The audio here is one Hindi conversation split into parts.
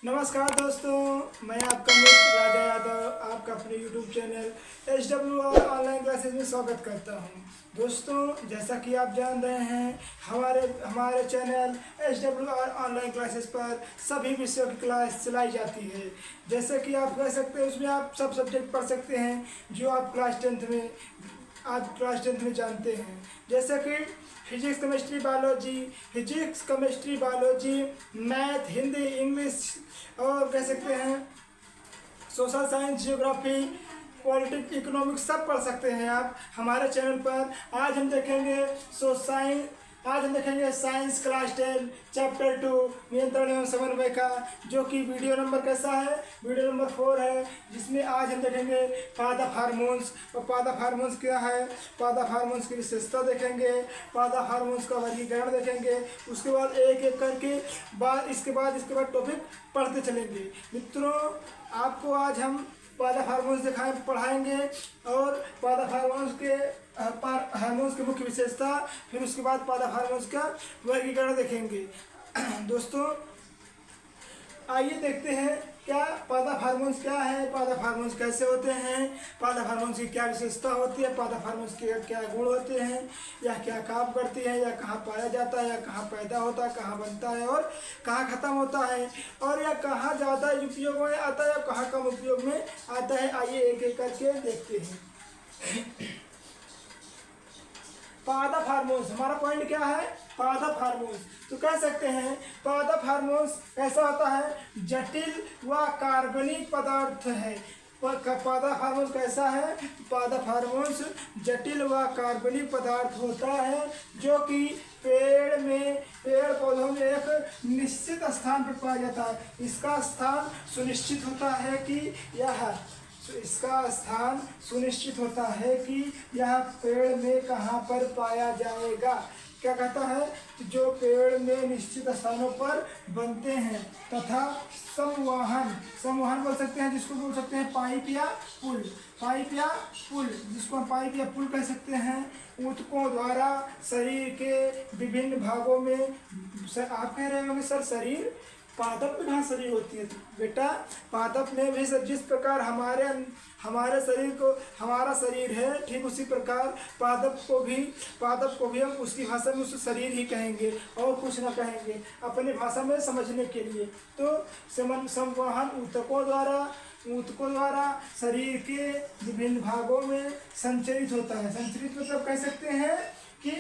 नमस्कार दोस्तों, मैं आपका मित्र राजा यादव आपका अपने YouTube channel HWR online classes में स्वागत करता हूं। दोस्तों, जैसा कि आप जान रहे हैं, हमारे चैनल HWR ऑनलाइन क्लासेस पर सभी विषयों की क्लास चलाई जाती है। जैसे कि आप कह सकते हैं, उसमें आप सब सब्जेक्ट पढ़ सकते हैं जो आप क्लास टेंथ में जानते हैं। जैसे कि physics chemistry biology, math, Hindi, English और कह सकते हैं social science, geography, politics, economics सब पढ़ सकते हैं आप हमारे चैनल पर। आज हम देखेंगे साइंस क्लास 10 चैप्टर 2 नियंत्रण एवं समन्वय का, जो कि वीडियो नंबर कैसा है, वीडियो नंबर 4 है, जिसमें आज हम देखेंगे पादप हार्मोन्स। और पादप हार्मोन्स क्या है, पादप हार्मोन्स की विशेषता देखेंगे, पादप हार्मोन्स का वर्गीकरण देखेंगे। उसके बाद एक एक करके इसके बाद टॉपिक पढ़ते चलेंगे। मित्रों, आपको आज हम पादप हार्मोन्स पढ़ाएंगे और पादप हार्मोन्स की मुख्य विशेषता, फिर उसके बाद पादप हार्मोन्स का वर्गीकरण देखेंगे। दोस्तों, आइए देखते हैं क्या पादप हार्मोन्स क्या है, पादप हार्मोन्स कैसे होते हैं, पादप हार्मोन्स की क्या विशेषता होती है, पादप हार्मोन्स के क्या गुण होते हैं, या क्या काम करती है, या कहाँ पाया जाता है, या कहाँ पैदा होता है, कहाँ बनता है और कहाँ ख़त्म होता है, और यह कहाँ ज़्यादा उपयोग में आता है और कहाँ कम उपयोग में आता है। आइए एक एक करके देखते हैं। पादप हार्मोन्स, हमारा पॉइंट क्या है, पादप हार्मोन्स। तो कह सकते हैं पादप हार्मोन्स कैसा होता है, जटिल व कार्बनिक पदार्थ है। पादप हार्मोन्स कैसा है, पादप हार्मोन्स जटिल व कार्बनिक पदार्थ होता है, जो कि पेड़ पौधों में एक निश्चित स्थान पर पाया जाता है। इसका स्थान सुनिश्चित होता है कि यह पेड़ में कहाँ पर पाया जाएगा। क्या कहता है कि जो पेड़ में निश्चित स्थानों पर बनते हैं, तथा संवहन बोल सकते हैं, जिसको बोल सकते हैं पाइप या पुल, जिसको हम पाइप या पुल कह सकते हैं। ऊतकों द्वारा शरीर के विभिन्न भागों में, आप कह रहे होंगे सर शरीर, पादप में कहाँ शरीर होती है बेटा, पादप में भी सब जिस प्रकार हमारे शरीर को हमारा शरीर है, ठीक उसी प्रकार पादप को भी हम उसकी भाषा में उस शरीर ही कहेंगे और कुछ ना कहेंगे अपनी भाषा में समझने के लिए। तो संवहन ऊतकों द्वारा शरीर के विभिन्न भागों में संचरित होता है। संचरित मतलब कह सकते हैं कि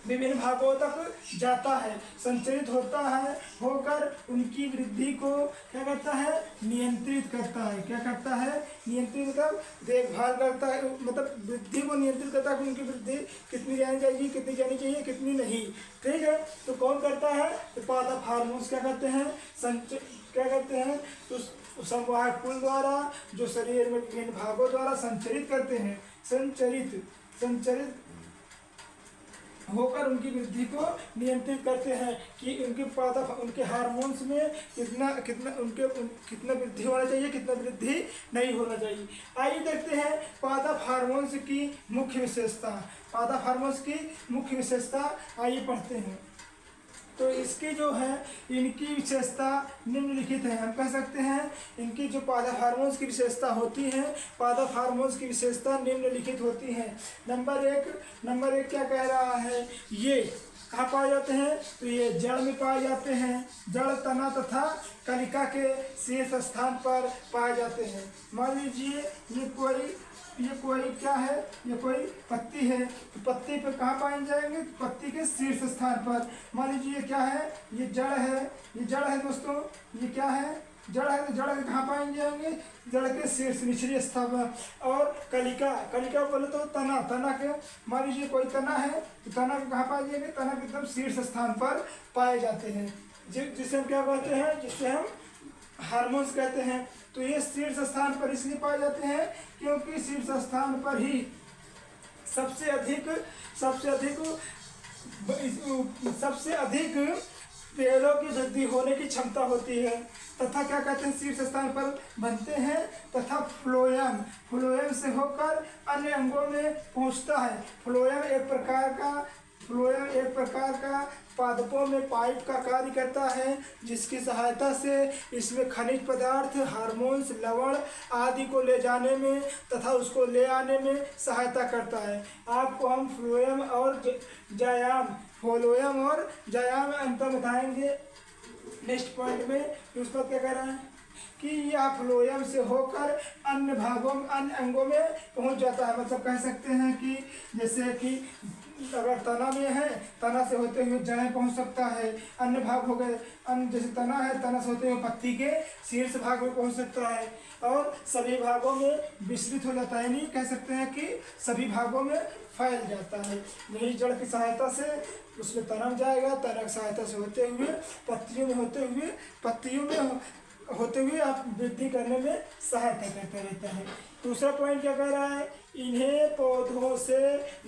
विभिन्न भागों तक जाता है, संचरित होता है, होकर उनकी वृद्धि को क्या करता है, नियंत्रित करता है। क्या करता है, नियंत्रित मतलब देखभाल करता है, मतलब वृद्धि को नियंत्रित करता है कि उनकी वृद्धि कितनी जानी चाहिए, कितनी नहीं। ठीक है, तो कौन करता है, तो पादप हार्मोन्स क्या करते हैं, तो संवाहक पुल द्वारा जो शरीर में विभिन्न भागों द्वारा संचरित करते हैं, संचरित होकर उनकी वृद्धि को नियंत्रित करते हैं कि उनके हार्मोन्स में कितना वृद्धि होना चाहिए, कितना वृद्धि नहीं होना चाहिए। आइए देखते हैं पादप हार्मोन्स की मुख्य विशेषता। आइए पढ़ते हैं। तो इसकी जो है, इनकी विशेषता निम्नलिखित है। हम कह सकते हैं इनकी जो पादप हार्मोन्स की विशेषता होती है, पादप हार्मोन्स की विशेषता निम्नलिखित होती है। नंबर एक क्या कह रहा है, ये कहाँ पाए जाते हैं, तो ये जड़ में पाए जाते हैं, जड़, तना तथा कलिका के शीर्ष स्थान पर पाए जाते हैं। मान लीजिए ये कोई क्या है, ये कोई पत्ती है, तो पत्ती पर कहाँ पाए जाएंगे, पत्ती के शीर्ष स्थान पर। मान लीजिए ये क्या है, ये जड़ है दोस्तों, ये क्या है, जड़ है, तो जड़ के कहाँ पाए जाएंगे, जड़ के शीर्ष निचले स्थान पर। और कलिका बोले तो तना के, मान लीजिए कोई तना है, तो तना के कहाँ पाए जाएंगे, तना के एकदम शीर्ष स्थान पर पाए जाते हैं, जिसे हम क्या कहते हैं, जिसे हम हार्मोन्स कहते हैं। तो ये शीर्ष स्थान पर इसलिए पाए जाते हैं क्योंकि शीर्ष स्थान पर ही सबसे अधिक पेड़ों की वृद्धि होने की क्षमता होती है, तथा क्या कहते हैं, शीर्ष स्थान पर बनते हैं, तथा फ्लोएम से होकर अन्य अंगों में पहुंचता है। फ्लोएम एक प्रकार का फ्लोएम एक प्रकार का पादपों में पाइप का कार्य करता है, जिसकी सहायता से इसमें खनिज पदार्थ, हार्मोन्स, लवण आदि को ले जाने में तथा उसको ले आने में सहायता करता है। आपको हम फ्लोएम और जायाम, फ्लोएम और जायाम अंतर बताएंगे नेक्स्ट पॉइंट में। तो उसका क्या कह रहा है कि यह फ्लोएम से होकर अन्य भागों, अन्य अंगों में पहुंच जाता है। मतलब कह सकते हैं कि जैसे कि अगर तना में है, तना से होते हुए जड़ें पहुंच सकता है। अन्य भाग हो गए, अन्य जैसे तना है, तना से होते हुए पत्ती के शीर्ष भाग में पहुंच सकता है और सभी भागों में विस्तृत हो जाता है। नहीं कह सकते हैं कि सभी भागों में फैल जाता है। यही जड़ की सहायता से उसमें तना में जाएगा, तना की सहायता से होते हुए पत्तियों में होते हुए आप वृद्धि करने में सहायता करता रहता है। दूसरा पॉइंट क्या कह रहा है, इन्हें पौधों से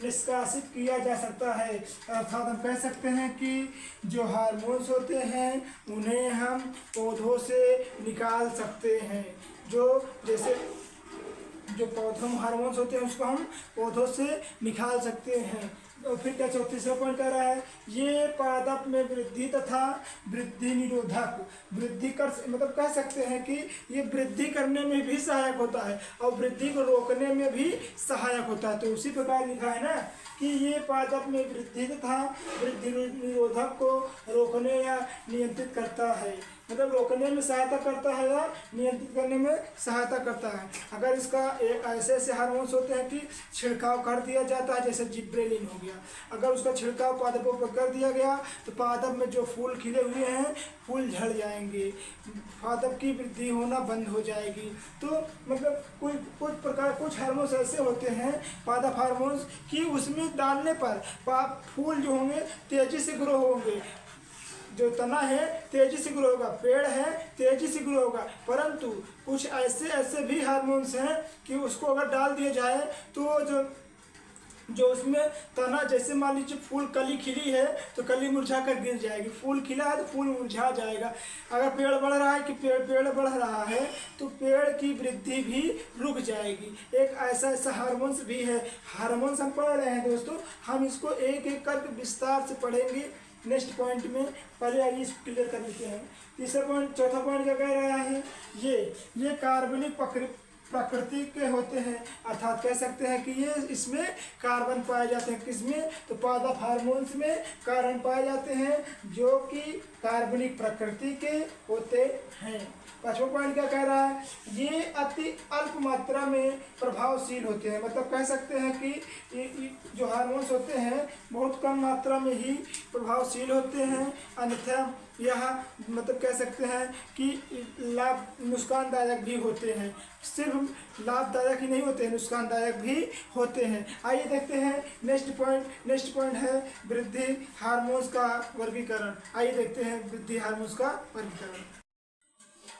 निष्कासित किया जा सकता है। अर्थात हम कह सकते हैं कि जो हार्मोन्स होते हैं उन्हें हम पौधों से निकाल सकते हैं। जैसे जो पौधों में हार्मोन्स होते हैं उसको हम पौधों से निकाल सकते हैं। और फिर क्या तीसरा पॉइंट कह रहा है, ये पादप में वृद्धि तथा वृद्धि निरोधक, वृद्धि कर मतलब कह सकते हैं कि ये वृद्धि करने में भी सहायक होता है और वृद्धि को रोकने में भी सहायक होता है। तो उसी प्रकार लिखा है ना कि ये पादप में वृद्धि तथा वृद्धि निरोधक को रोकने या नियंत्रित करता है। मतलब रोकने में सहायता करता है या नियंत्रित करने में सहायता करता है। अगर इसका एक ऐसे हार्मोन्स होते हैं कि छिड़काव कर दिया जाता है, जैसे जिब्रेलिन हो गया, अगर उसका छिड़काव पादपों पर कर दिया गया तो पादप में जो फूल खिले हुए हैं फूल झड़ जाएंगे, पादप की वृद्धि होना बंद हो जाएगी। तो मतलब कुछ हार्मोन्स ऐसे होते हैं पादप हार्मोन्स कि उसमें डालने पर फूल जो होंगे तेजी से ग्रो होंगे, जो तना है तेजी से ग्रो होगा, पेड़ है तेजी से ग्रो होगा। परंतु कुछ ऐसे भी हार्मोन्स हैं कि उसको अगर डाल दिया जाए तो जो उसमें तना, जैसे मान लीजिए फूल कली खिली है तो कली मुरझा कर गिर जाएगी, फूल खिला है तो फूल मुरझा जाएगा। अगर पेड़ बढ़ रहा है कि पेड़ बढ़ रहा है तो पेड़ की वृद्धि भी रुक जाएगी। एक ऐसा हार्मोन्स भी है। हार्मोन्स हम पढ़ रहे हैं दोस्तों, हम इसको एक एक करके विस्तार से पढ़ेंगे नेक्स्ट पॉइंट में। पहले आइए इसको क्लियर कर लेते हैं। चौथा पॉइंट क्या कह रहा है, ये कार्बनिक प्रकृति के होते हैं। अर्थात कह सकते हैं कि ये इसमें कार्बन पाए जाते हैं। किसमें? तो पादप हार्मोन्स में कार्बन पाए जाते हैं जो कि कार्बनिक प्रकृति के होते हैं। पांचवा पॉइंट क्या कह रहा है, ये अति अल्प मात्रा में प्रभावशील होते हैं। मतलब कह सकते हैं कि जो हार्मोन्स होते हैं बहुत कम मात्रा में ही प्रभावशील होते हैं, अन्यथा यह मतलब कह सकते हैं कि नुकसानदायक भी होते हैं। सिर्फ लाभदायक ही नहीं होते हैं, नुकसानदायक भी होते हैं। आइए देखते हैं नेक्स्ट पॉइंट है वृद्धि हार्मोन्स का वर्गीकरण। आइए देखते हैं वृद्धि हार्मोन्स का वर्गीकरण।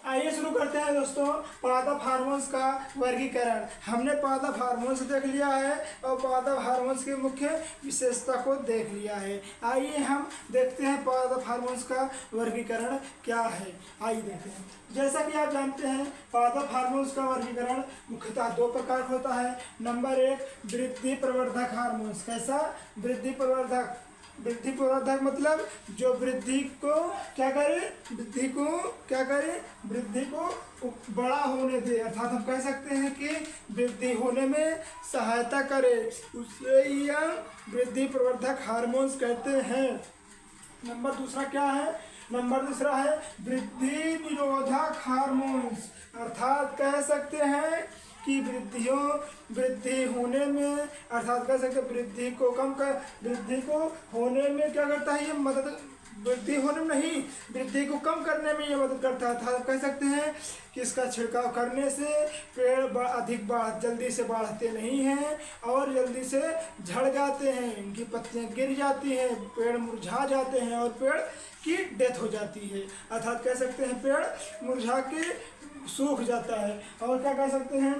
आइए शुरू करते हैं दोस्तों पादप हार्मोन्स का वर्गीकरण। हमने पादप हार्मोन्स देख लिया है और पादप हार्मोन्स की मुख्य विशेषता को देख लिया है। आइए हम देखते हैं पादप हार्मोन्स का वर्गीकरण क्या है। आइए देखते हैं। जैसा कि आप जानते हैं पादप हार्मोन्स का वर्गीकरण मुख्यतः दो प्रकार का होता है। नंबर 1 वृद्धि प्रवर्धक हार्मोन्स। कैसा? वृद्धि प्रवर्धक मतलब जो वृद्धि को क्या करे, वृद्धि को बड़ा होने दे। अर्थात हम कह सकते हैं कि वृद्धि होने में सहायता करे, उसे यह वृद्धि प्रवर्धक हार्मोन्स कहते हैं। नंबर दूसरा है वृद्धि निरोधक हार्मोन्स। अर्थात कह सकते हैं कि वृद्धि होने में, अर्थात कह सकते वृद्धि को होने में क्या करता है, ये मदद, वृद्धि होने में नहीं, वृद्धि को कम करने में ये मदद करता है। अर्थात कह सकते हैं कि इसका छिड़काव करने से पेड़ जल्दी से बढ़ते नहीं हैं और जल्दी से झड़ जाते हैं, इनकी पत्तियां गिर जाती हैं, पेड़ मुरझा जाते हैं और पेड़ की डेथ हो जाती है। अर्थात कह सकते हैं पेड़ मुरझा के सूख जाता है। और क्या कह सकते हैं,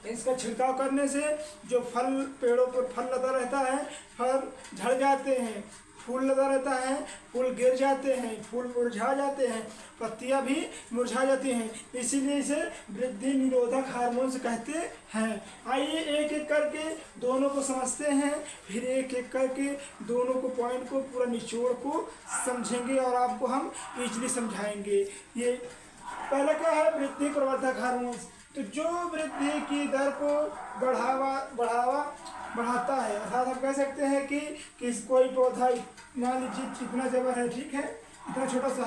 इसका छिड़काव करने से जो पेड़ों पर फल लगा रहता है, फल झड़ जाते हैं, फूल लगा रहता है, फूल गिर जाते हैं, फूल मुरझा जाते हैं, पत्तियां भी मुरझा जाती हैं, इसीलिए इसे वृद्धि निरोधक हार्मोन्स कहते हैं। आइए एक एक करके दोनों को समझते हैं, फिर एक एक करके दोनों को पॉइंट को पूरा निचोड़ को समझेंगे और आपको हम इजीली समझाएंगे। ये पहला क्या है, वृद्धि प्रवर्धक हार्मोन्स। तो जो वृद्धि की दर को बढ़ाता है, अर्थात हम कह सकते हैं कि कोई पौधा मान लीजिए इतना जबर है, ठीक है, इतना छोटा सा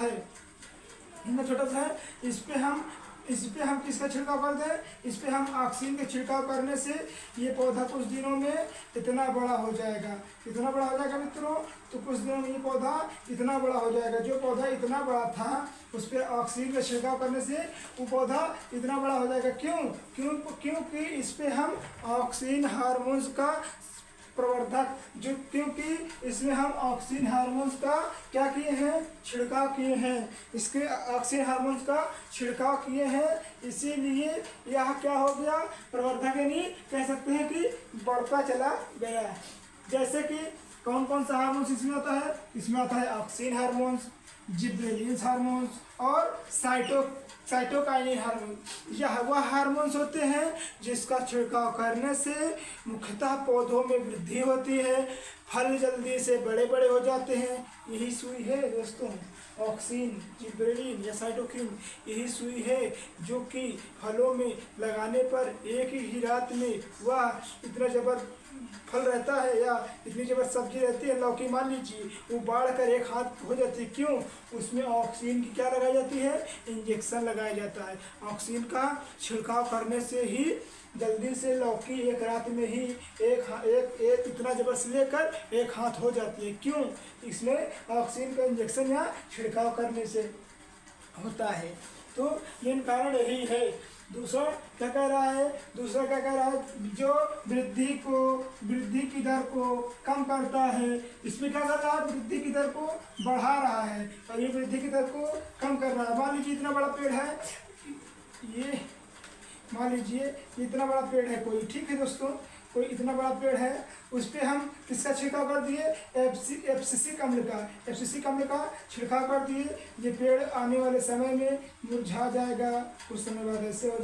है, इस पे हम किसका छिड़काव कर दें, इस पे हम ऑक्सीजन का छिड़काव करने से ये पौधा कुछ दिनों में इतना बड़ा हो जाएगा। कितना बड़ा हो जाएगा मित्रों, तो कुछ दिनों में ये पौधा इतना बड़ा हो जाएगा। जो पौधा इतना बड़ा था उस पर ऑक्सीजन का छिड़काव करने से वो पौधा इतना बड़ा हो जाएगा। क्योंकि इस पे हम ऑक्सीजन हार्मोन्स का प्रवर्धक क्योंकि इसमें हम ऑक्सीजन हार्मोन्स का क्या किए हैं, छिड़काव किए हैं, इसके ऑक्सीजन हार्मोन्स का छिड़काव किए हैं, इसीलिए यह क्या हो गया, प्रवर्धक यानी कह सकते हैं कि बढ़ता चला गया। जैसे कि कौन कौन सा हार्मोन्स इसमें आता है, इसमें आता है ऑक्सीजन हार्मोन्स, जिबरेलिन्स हार्मोन्स और साइटोकाइनिन हार्मोन। यह वह हार्मोन्स होते हैं जिसका छिड़काव करने से मुख्यतः पौधों में वृद्धि होती है, फल जल्दी से बड़े बड़े हो जाते हैं। यही सुई है दोस्तों, ऑक्सीन, जिबरेलिन या साइटोकिन, यही सुई है जो कि फलों में लगाने पर एक ही रात में वह इतना जबर फल रहता है या इतनी जबर सब्जी रहती है, लौकी मान लीजिए, वो बाढ़ कर एक हाथ हो जाती है। क्यों, उसमें ऑक्सीजन की क्या लगाई जाती है, इंजेक्शन लगाया जाता है। ऑक्सीजन का छिड़काव करने से ही जल्दी से लौकी एक रात में ही एक इतना जबर से लेकर एक हाथ हो जाती है। क्यों, इसमें ऑक्सीजन का इंजेक्शन या छिड़काव करने से होता है। तो मेन कारण यही है। दूसरा क्या कह रहा है, जो वृद्धि की दर को कम करता है, इसमें क्या कर रहा है, वृद्धि की दर को बढ़ा रहा है और ये वृद्धि की दर को कम कर रहा है। मान लीजिए इतना बड़ा पेड़ है, ये मान लीजिए इतना बड़ा पेड़ है कोई, ठीक है दोस्तों, कोई इतना बड़ा पेड़ है, उस पर हम किसका छिड़काव कर दिए, एफसीसी अम्ल का छिड़काव कर दिए। ये पेड़ आने वाले समय में मुरझा जाएगा, कुछ समय बाद ऐसे हो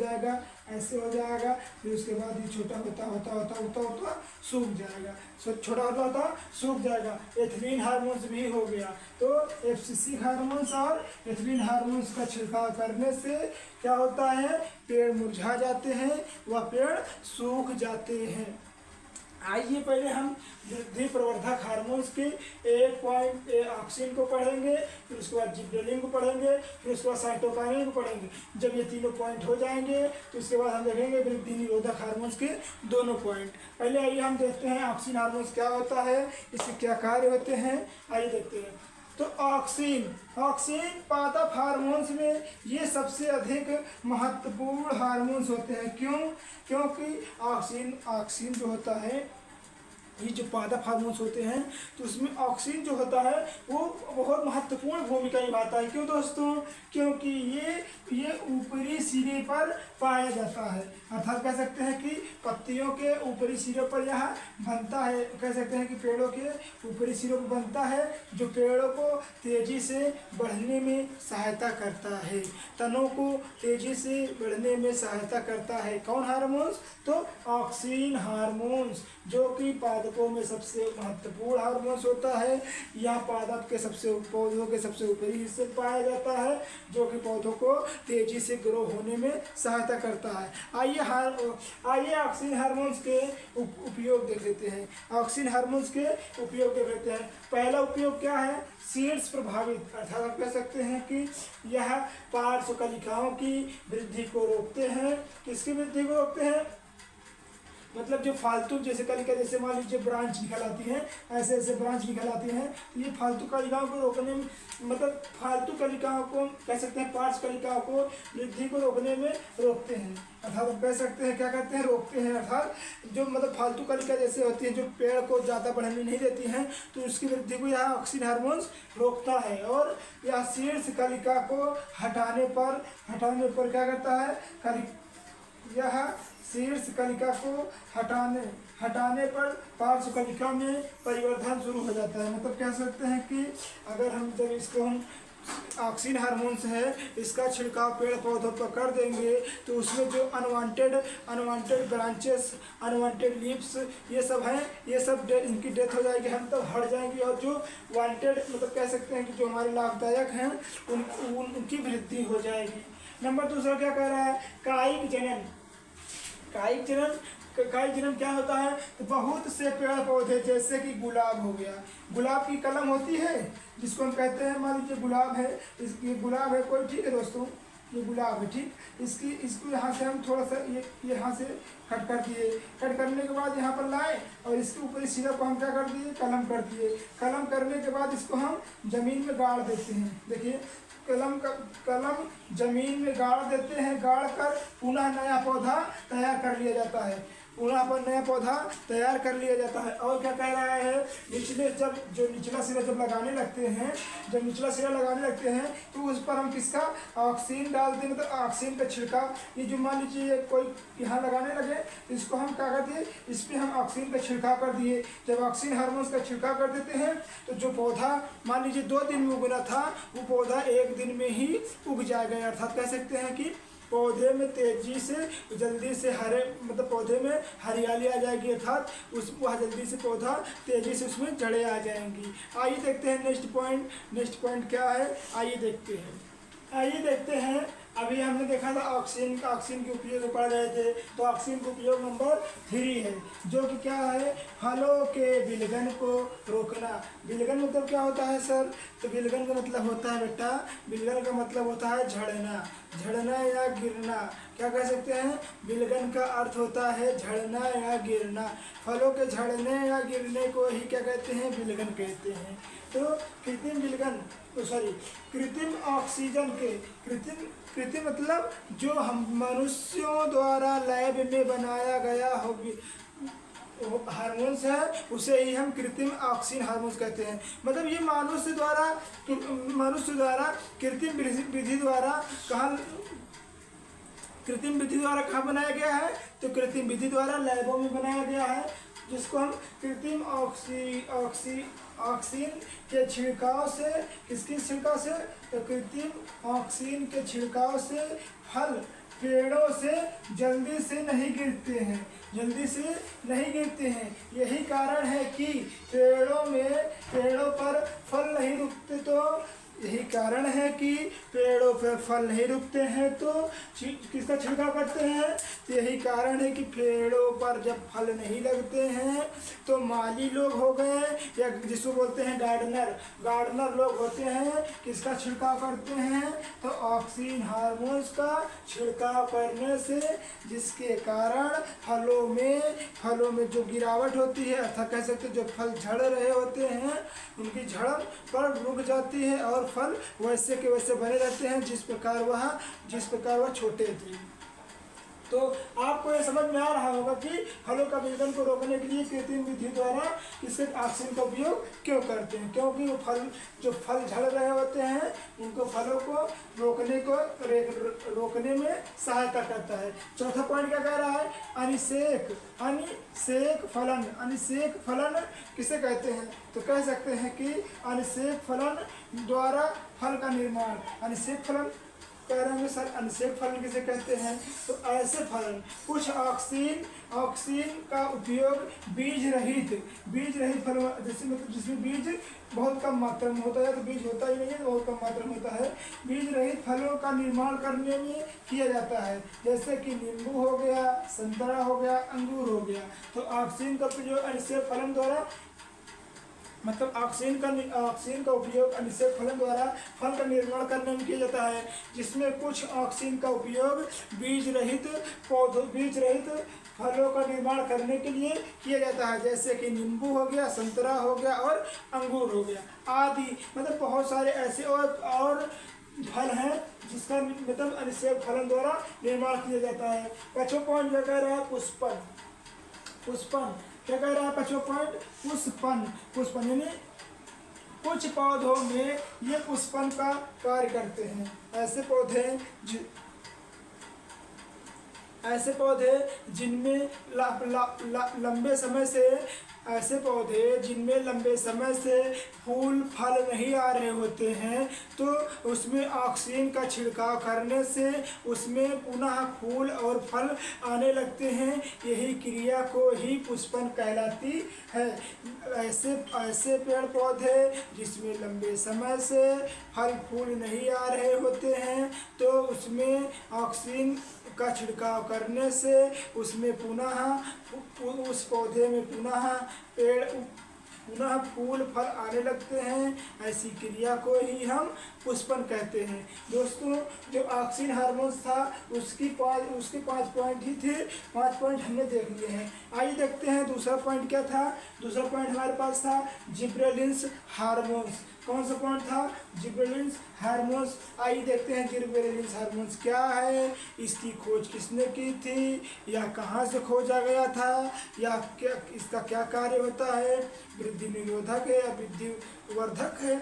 जाएगा, फिर उसके बाद ये छोटा होता सूख जाएगा, छोटा होता सूख जाएगा। एथिलीन हार्मोन्स भी हो गया। तो एफसीसी हार्मोन्स और एथिलीन हार्मोन्स का छिड़काव करने से क्या होता है, पेड़ मुरझा जाते हैं, वह पेड़ सूख जाते हैं। आइए पहले हम वृद्धि प्रवर्धक हार्मोन्स के एक पॉइंट ऑक्सीजन को पढ़ेंगे, फिर उसके बाद जिबरेलिन को पढ़ेंगे, फिर उसके बाद साइटोकाइनिन को पढ़ेंगे। जब ये तीनों पॉइंट हो जाएंगे तो उसके बाद हम देखेंगे वृद्धि निरोधक हार्मोन्स के दोनों पॉइंट। पहले आइए हम देखते हैं ऑक्सीजन हार्मोन्स क्या होता है, इसके क्या कार्य होते हैं, आइए देखते हैं। तो ऑक्सीजन पादप हार्मोन्स में ये सबसे अधिक महत्वपूर्ण हार्मोन्स होते हैं। क्योंकि ऑक्सीजन जो होता है, ये जो पादप हार्मोन्स होते हैं, तो उसमें ऑक्सीजन जो होता है वो बहुत महत्वपूर्ण भूमिका निभाता है। क्यों दोस्तों, क्योंकि ये ऊपरी सिरे पर पाया जाता है, अर्थात कह सकते हैं कि पत्तियों के ऊपरी सिरों पर यह बनता है, कह सकते हैं कि पेड़ों के ऊपरी सिरों पर बनता है, जो पेड़ों को तेजी से बढ़ने में सहायता करता है, तनों को तेजी से बढ़ने में सहायता करता है। कौन हार्मोन्स, तो ऑक्सीजन हार्मोन्स, जो कि पादपों में सबसे महत्वपूर्ण हार्मोन्स होता है। यह पादप के पौधों के सबसे ऊपरी हिस्से पाया जाता है, जो कि पौधों को तेजी से ग्रो होने में सहायता करता है। आइए ऑक्सीजन हार्मोन्स के उपयोग देख लेते हैं। ऑक्सीजन हार्मोन्स के उपयोग देख लेते हैं। पहला उपयोग क्या है, सीड्स प्रभावित, अर्थात आप कह सकते हैं कि यह पार्श्व कलिकाओं की वृद्धि को रोकते हैं। किसकी वृद्धि को रोकते हैं, मतलब जो फालतू जैसे कलिका, जैसे मान लीजिए ब्रांच निकल आती हैं, ऐसे ब्रांच निकल आती हैं, तो ये फालतू कलिकाओं को रोकने में, मतलब फालतू कलिकाओं को कह सकते हैं, पार्श्व कलिकाओं को वृद्धि को रोकने में रोकते हैं, अर्थात हम कह सकते हैं क्या करते हैं, रोकते हैं। अर्थात जो मतलब फालतू कलिका जैसे होती है, जो पेड़ को ज़्यादा बढ़ने नहीं देती हैं, तो उसकी वृद्धि को यह ऑक्सीजन हार्मोन्स रोकता है। और यह शीर्ष कलिका को हटाने पर क्या करता है, यह शीर्ष कलिका को हटाने पर पार्श्व कणिका में परिवर्तन शुरू हो जाता है। मतलब कह सकते हैं कि अगर हम जब इसको हम ऑक्सीन हार्मोन्स है इसका छिड़काव पेड़ पौधों पर कर देंगे तो उसमें जो अनवांटेड ब्रांचेस, अनवांटेड लीव्स ये सब हैं, ये सब इनकी डेथ हो जाएगी, हम तब हट जाएंगी, और जो वांटेड मतलब कह सकते हैं कि जो हमारे लाभदायक हैं उनकी वृद्धि हो जाएगी। नंबर दूसरा क्या कह रहा है, कायिक जनन। कायिक जनन क्या होता है, तो बहुत से पेड़ पौधे जैसे कि गुलाब हो गया, गुलाब की कलम होती है जिसको हम कहते हैं, मान लीजिए गुलाब है, ये गुलाब है कोई, ठीक है दोस्तों, ये गुलाब है, ठीक, इसको यहाँ से हम थोड़ा सा ये यहाँ से कट कर दिए, कट करने के बाद यहाँ पर लाए और इसके ऊपर इस सिरा को हम क्या कर दिए, कलम कर दिए। कलम करने के बाद इसको हम जमीन में गाड़ देते हैं। देखिए कलम जमीन में गाड़ देते हैं, गाड़ कर पुनः नया पौधा तैयार कर लिया जाता है, नया पौधा तैयार कर लिया जाता है। और क्या कह रहा है, निचला सिरा जब लगाने लगते हैं तो उस पर हम किसका ऑक्सीन डालते हैं, मतलब ऑक्सीन का छिड़काव। ये जो मान लीजिए कोई यहाँ लगाने लगे इसको हम क्या कर दिए, इस पर हम ऑक्सीन का छिड़काव कर दिए। जब ऑक्सीन हार्मोन्स का छिड़काव कर देते हैं तो जो पौधा मान लीजिए 2 दिन में उगना था वो पौधा 1 दिन में ही उग जाएगा। अर्थात कह सकते हैं कि पौधे में तेजी से जल्दी से पौधे में हरियाली आ जाएगी, अर्थात वह जल्दी से पौधा तेजी से उसमें जड़ें आ जाएंगी। आइए देखते हैं नेक्स्ट पॉइंट क्या है, आइए देखते हैं। अभी हमने देखा था ऑक्सीन के उपयोग पढ़ रहे थे, तो ऑक्सीन का उपयोग नंबर 3 है, जो कि क्या है, फलों के विलगन को रोकना। विलगन मतलब क्या होता है सर, तो विलगन का मतलब होता है बेटा, विलगन का मतलब होता है झड़ना या गिरना। क्या कह सकते हैं, विलगन का अर्थ होता है झड़ना या गिरना। फलों के झड़ने या गिरने को ही क्या कहते हैं, विलगन कहते हैं। तो कृत्रिम ऑक्सीजन के कृत्रिम मतलब जो हम मनुष्यों द्वारा लैब में बनाया गया हो हार्मोन्स है उसे ही हम कृत्रिम ऑक्सीन हार्मोन्स कहते हैं। मतलब ये मनुष्य द्वारा कृत्रिम विधि द्वारा कहाँ बनाया गया है, तो कृत्रिम विधि द्वारा लैबों में बनाया गया है, जिसको हम कृत्रिम ऑक्सीन के छिड़काव से, किसके छिड़काव से, तो कृत्रिम ऑक्सीन के छिड़काव से फल पेड़ों से जल्दी से नहीं गिरते हैं। यही कारण है कि पेड़ों पर फल नहीं रुकते, तो यही कारण है कि पेड़ों पर फल नहीं रुकते हैं तो किसका छिड़काव करते हैं, तो यही कारण है कि पेड़ों पर जब फल नहीं लगते हैं तो माली लोग हो गए या जिसको बोलते हैं गार्डनर लोग होते हैं, किसका छिड़काव करते हैं, तो ऑक्सीन हार्मोन्स का छिड़काव करने से, जिसके कारण फलों में जो गिरावट होती है, अर्थात कह सकते जो फल झड़ रहे होते हैं उनकी झड़न पर रुक जाती है और फल वैसे के वैसे बने रहते हैं जिस प्रकार वह छोटे थे। तो आपको ये समझ में आ रहा होगा कि फलों का विलगन को रोकने के लिए कृत्रिम विधि द्वारा इससे ऑक्सीन का उपयोग क्यों करते हैं, क्योंकि वो जो फल झड़ रहे होते हैं उनको फलों को रोकने में सहायता करता है। चौथा पॉइंट क्या कह रहा है, अनिषेक फलन किसे कहते हैं, तो कह सकते हैं कि अनिषेक फलन द्वारा फल का निर्माण। अनिषेक फलन कह रहे हैं सर, अनिषेक फलन किसे कहते हैं, तो ऐसे फलन कुछ ऑक्सीन का उपयोग बीज रहित फलों, जैसे मतलब जिसमें बीज बहुत कम मात्रा में होता है, तो बीज होता ही नहीं है, तो बहुत कम मात्रा में होता है, बीज रहित फलों का निर्माण करने में किया जाता है, जैसे कि नींबू हो गया, संतरा हो गया, अंगूर हो गया। तो ऑक्सीन का प्रयोग अनिषेक फलन द्वारा, मतलब ऑक्सीन का उपयोग अनिषेक फलन द्वारा फल का निर्माण करने में किया जाता है, जिसमें कुछ ऑक्सीन का उपयोग बीज रहित फलों का निर्माण करने के लिए किया जाता है, जैसे कि नींबू हो गया, संतरा हो गया और अंगूर हो गया आदि। मतलब बहुत सारे ऐसे और फल हैं जिसका मतलब अनिषेक फलन द्वारा निर्माण किया जाता है। पांचवा पॉइंट क्या कह रहा है, पुष्पन क्या कह रहा है, पांचवा पॉइंट पुष्पन यानी कुछ पौधों में ये पुष्पन का कार्य करते हैं। ऐसे ऐसे पौधे जिनमें लंबे समय से ऐसे पौधे जिनमें लंबे समय से फूल फल नहीं आ रहे होते हैं, तो उसमें ऑक्सीजन का छिड़काव करने से उसमें पुनः फूल और फल आने लगते हैं। यही क्रिया को ही पुष्पन कहलाती है। ऐसे ऐसे पेड़ पौधे जिसमें लंबे समय से फल फूल नहीं आ रहे होते हैं, तो उसमें ऑक्सीजन का छिड़काव करने से उसमें पुनः उस पौधे में पुनः फूल फल आने लगते हैं। ऐसी क्रिया को ही हम पुष्पन कहते हैं। दोस्तों, जो ऑक्सीजन हार्मोन्स था उसके 5 पॉइंट ही थे। 5 पॉइंट हमने देख लिए हैं। आइए देखते हैं दूसरा पॉइंट क्या था। दूसरा पॉइंट हमारे पास था जिब्रेलिन्स हार्मोन्स। कौन सा पॉइंट था? Gibberellins hormones. आइए देखते हैं जिब्रेलिन्स हार्मोन्स क्या है, इसकी खोज किसने की थी, या कहाँ से खोजा गया था, या क्या इसका क्या कार्य होता है, वृद्धि निरोधक है या वृद्धि वर्धक है।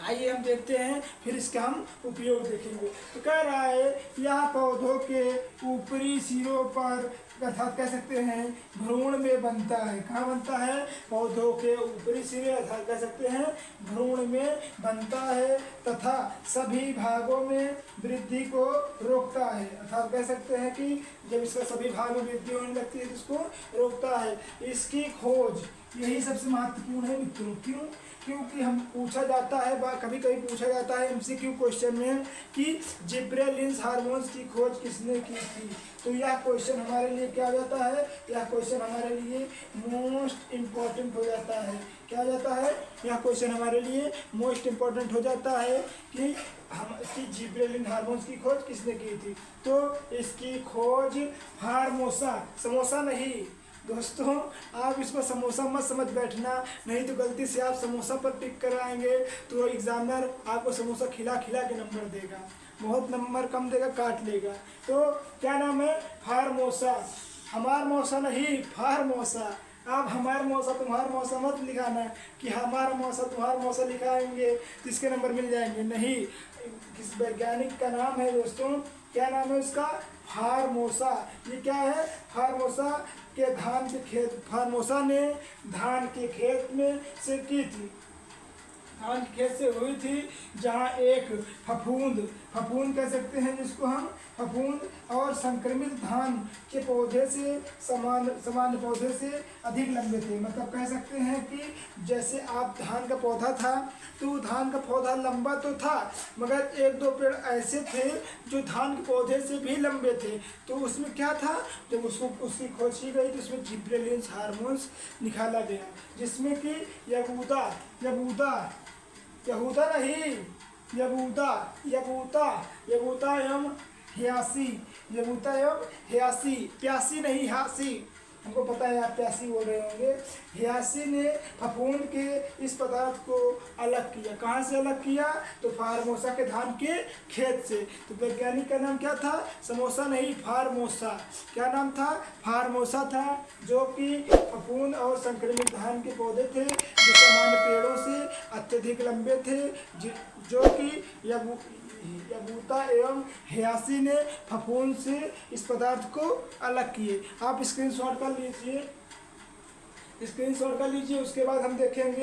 आइए हम देखते हैं, फिर इसका हम उपयोग देखेंगे। तो कह रहा है यह पौधों के ऊपरी सिरों पर अर्थात कह सकते हैं भ्रूण में बनता है। कहाँ बनता है? पौधों के ऊपरी सिरे अर्थात कह सकते हैं भ्रूण में बनता है तथा सभी भागों में वृद्धि को रोकता है। अर्थात कह सकते हैं कि जब इसका सभी भाग में वृद्धि होने लगती है तो इसको रोकता है। इसकी खोज यही सबसे महत्वपूर्ण है मित्रों। क्यों? क्योंकि हम पूछा जाता है, कभी कभी पूछा जाता है एमसीक्यू क्वेश्चन में कि जिब्रेलिन्स हार्मोन्स की खोज किसने की थी। तो यह क्वेश्चन हमारे लिए क्या हो जाता है? यह क्वेश्चन हमारे लिए मोस्ट इम्पॉर्टेंट हो जाता है। क्या हो जाता है? यह क्वेश्चन हमारे लिए मोस्ट इम्पॉर्टेंट हो जाता है कि हम इसकी जिब्रेलिन हार्मोन्स की खोज किसने की थी। तो इसकी खोज फार्मोसा, समोसा नहीं दोस्तों, आप इसको समोसा मत समझ बैठना, नहीं तो गलती से आप समोसा पर टिक कराएंगे तो एग्जामिनर आपको समोसा खिला खिला के नंबर देगा, बहुत नंबर कम देगा, काट लेगा। तो क्या नाम है? फार्मोसा। हमार मौसा नहीं, फार्मोसा। आप हमार मौसा तुम्हार मौसा मत लिखाना कि हमारा मौसा तुम्हार मौसा लिखाएंगे तो इसके नंबर मिल जाएंगे, नहीं। किस वैज्ञानिक का नाम है दोस्तों? क्या नाम है उसका? फार्मोसा। ये क्या है? फार्मोसा के धान के खेत, फार्मोसा ने धान के खेत में से की थी, धान के खेत से हुई थी, जहाँ एक फफूंद कह सकते हैं जिसको हम, फफूंद और संक्रमित धान के पौधे से सामान्य पौधे से अधिक लंबे थे। मतलब कह सकते हैं कि जैसे आप धान का पौधा था तो धान का पौधा लंबा तो था, मगर 1-2 पेड़ ऐसे थे जो धान के पौधे से भी लंबे थे। तो उसमें क्या था? जब उसकी खोज की गई तो उसमें जिब्रेलिन्स हार्मोन्स निकाला गया, जिसमें कि यबूता एवं हियासी, प्यासी नहीं हासी, हमको पता है आप प्यासी बोल रहे होंगे। हियासी ने फफूंद के इस पदार्थ को अलग किया। कहाँ से अलग किया? तो फार्मोसा के धान के खेत से। तो वैज्ञानिक का नाम क्या था? समोसा नहीं, फार्मोसा। क्या नाम था? फार्मोसा था, जो कि फफूंद और संक्रमित धान के पौधे थे जो सामान्य पेड़ों से अत्यधिक लंबे थे, जो कि यबूता एवं हियासी ने फफूंद से इस पदार्थ को अलग किए। आप स्क्रीनशॉट कर लीजिए, उसके बाद हम देखेंगे